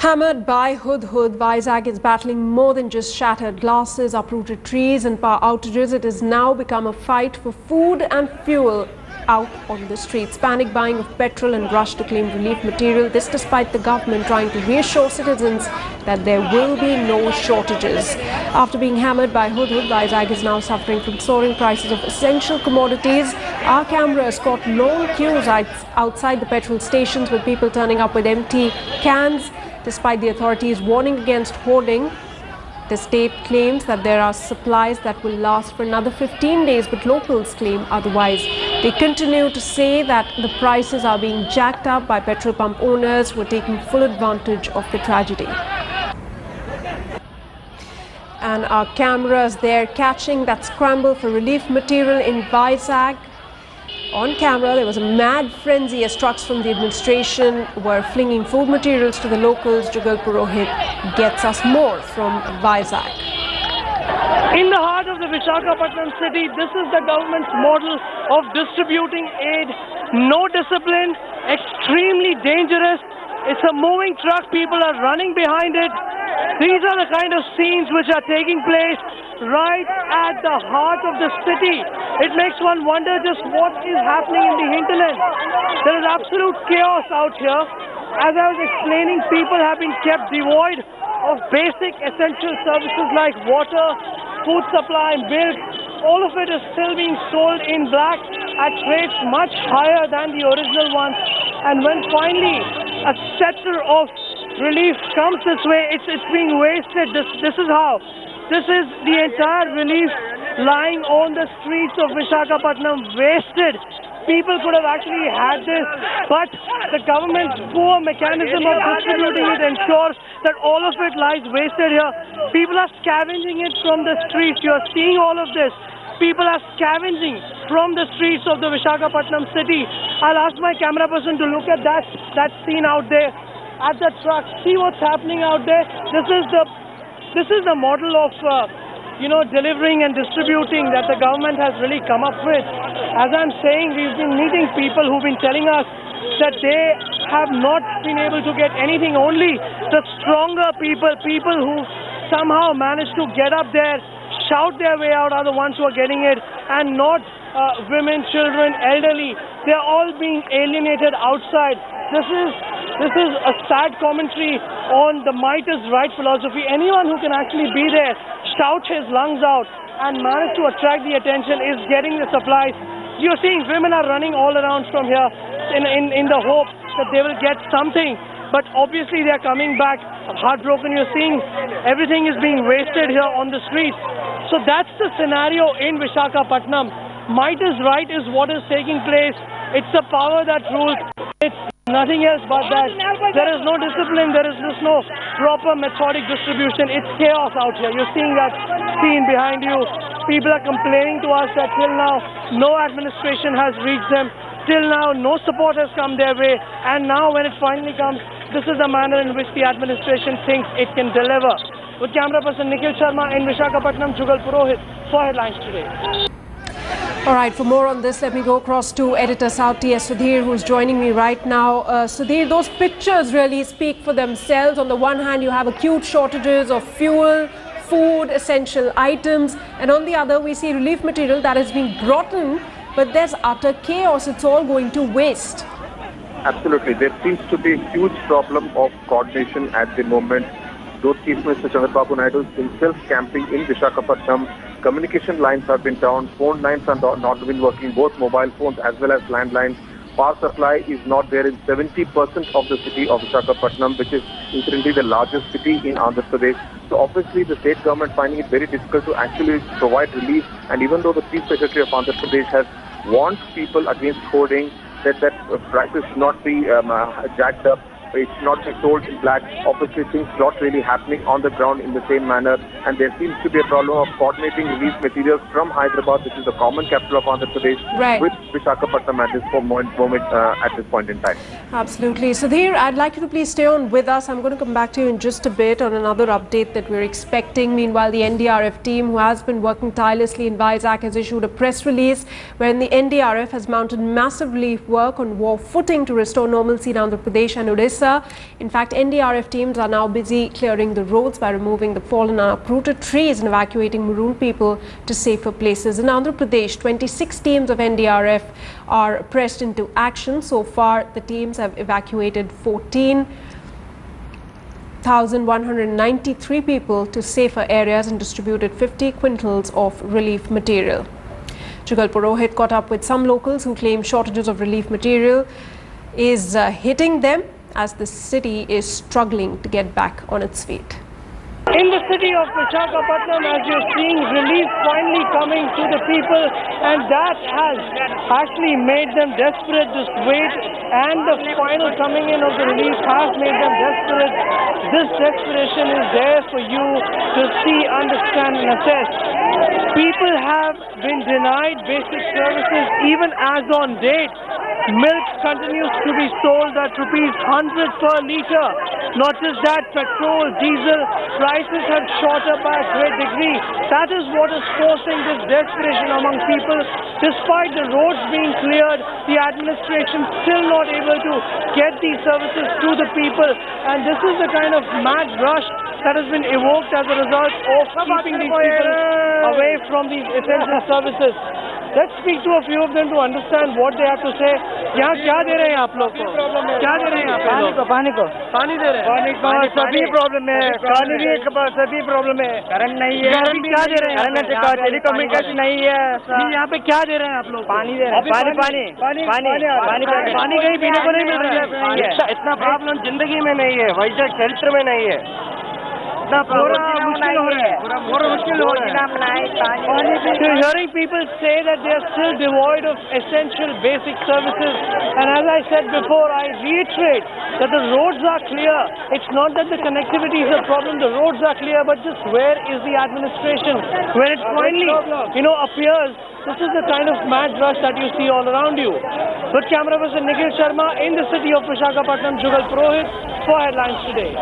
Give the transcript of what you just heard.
Hammered by Hudhud, Vizag is battling more than just shattered glasses, uprooted trees and power outages. It has now become a fight for food and fuel out on the streets. Panic buying of petrol and rush to claim relief material. This despite the government trying to reassure citizens that there will be no shortages. After being hammered by Hudhud, Vizag is now suffering from soaring prices of essential commodities. Our cameras caught long queues outside the petrol stations with people turning up with empty cans. Despite the authorities warning against hoarding, the state claims that there are supplies that will last for another 15 days, but locals claim otherwise. They continue to say that the prices are being jacked up by petrol pump owners who are taking full advantage of the tragedy. And our cameras there catching that scramble for relief material in Vizag. On camera, there was a mad frenzy as trucks from the administration were flinging food materials to the locals. Jugal Purohit gets us more from Vizag. In the heart of the Visakhapatnam city, this is the government's model of distributing aid. No discipline, extremely dangerous. It's a moving truck, people are running behind it. These are the kind of scenes which are taking place right at the heart of the city. It makes one wonder just what is happening in the hinterland. There is absolute chaos out here. As I was explaining, people have been kept devoid of basic essential services like water, food supply, milk. All of it is still being sold in black at rates much higher than the original ones. And when finally a scepter of relief comes this way, it's being wasted. This is how. This is the entire relief lying on the streets of Visakhapatnam, wasted. People could have actually had this, but the government's poor mechanism of distributing it ensures that all of it lies wasted here. People are scavenging it from the streets. You are seeing all of this. People are scavenging from the streets of the Visakhapatnam city. I'll ask my camera person to look at that scene out there at the truck. See what's happening out there. This is the model of delivering and distributing that the government has really come up with. As I'm saying, we've been meeting people who've been telling us that they have not been able to get anything. Only the stronger people who somehow manage to get up there, shout their way out, are the ones who are getting it, and not women, children, elderly. They're all being alienated outside. This is a sad commentary on the might is right philosophy. Anyone who can actually be there, shout his lungs out and manage to attract the attention is getting the supplies. You're seeing women are running all around from here in the hope that they will get something. But obviously they are coming back heartbroken. You're seeing everything is being wasted here on the streets. So that's the scenario in Visakhapatnam. Might is right is what is taking place. It's the power that rules. It's nothing else but that. There is no discipline. There is just no proper methodic distribution. It's chaos out here. You're seeing that scene behind you. People are complaining to us that till now no administration has reached them. Till now no support has come their way. And now when it finally comes, this is the manner in which the administration thinks it can deliver. With camera person Nikhil Sharma in Visakhapatnam, Jugal Purohit for Headlines Today. All right, for more on this, let me go across to editor South T.S. Sudhir, who's joining me right now. Sudhir, those pictures really speak for themselves. On the one hand, you have acute shortages of fuel, food, essential items. And on the other, we see relief material that has been brought in, but there's utter chaos. It's all going to waste. Absolutely. There seems to be a huge problem of coordination at the moment. Though Chief Minister Chandrababu Naidu is himself camping in Visakhapatnam, communication lines have been down, phone lines are not been working, both mobile phones as well as landlines. Power supply is not there in 70% of the city of Visakhapatnam, which is incidentally the largest city in Andhra Pradesh. So obviously the state government finding it very difficult to actually provide relief. And even though the Chief Secretary of Andhra Pradesh has warned people against hoarding, that prices should not be jacked up, it should not be sold in black. Obviously, things not really happening on the ground in the same manner, and there seems to be a problem of coordinating relief materials from Hyderabad, which is the common capital of Andhra Pradesh, with Visakhapatnam at this point in time. Absolutely. Sudhir, I'd like you to please stay on with us. I'm going to come back to you in just a bit on another update that we're expecting. Meanwhile, the NDRF team, who has been working tirelessly in Vizag, has issued a press release wherein the NDRF has mounted massive relief work on war footing to restore normalcy in Andhra Pradesh, and Odisha answer. In fact, NDRF teams are now busy clearing the roads by removing the fallen and uprooted trees and evacuating marooned people to safer places. In Andhra Pradesh, 26 teams of NDRF are pressed into action. So far, the teams have evacuated 14,193 people to safer areas and distributed 50 quintals of relief material. Jugal Purohit caught up with some locals who claim shortages of relief material is hitting them as the city is struggling to get back on its feet. In the city of Visakhapatnam, as you're seeing relief finally coming to the people, and that has actually made them desperate. This wait and the final coming in of the relief has made them desperate. This desperation is there for you to see, understand and assess. People have been denied basic services even as on date. Milk continues to be sold at rupees 100 per litre. Not just that, petrol, diesel prices have shot up by a great degree. That is what is forcing this desperation among people. Despite the roads being cleared, the administration still not able to get these services to the people. And this is the kind of mad rush that has been evoked as a result of keeping these people away from these essential services. Let's speak to a few of them to understand what they have to say. यहाँ क्या दे रहे हैं आप लोग को? क्या दे रहे हैं आप लोग? पानी को पानी दे रहे हैं। पानी को सभी प्रॉब्लम है। पानी की सभी प्रॉब्लम है। करंट नहीं है। अभी क्या दे रहे हैं? टेलीकम्युनिकेशन नहीं है। यहाँ पे क्या दे रहे हैं आप लोग? पानी दे रहे हैं। पानी कहीं पीने को नहीं मिल रहा है। इतना प्रॉब्लम जिंदगी में नहीं है, वैसे चरित्र में नहीं है। So hearing people say that they are still devoid of essential basic services, and as I said before, I reiterate that the roads are clear. It's not that the connectivity is a problem, the roads are clear, but just where is the administration? When it finally, appears, this is the kind of mad rush that you see all around you. With camera person Nikhil Sharma in the city of Visakhapatnam, Jugal Purohit for Headlines Today.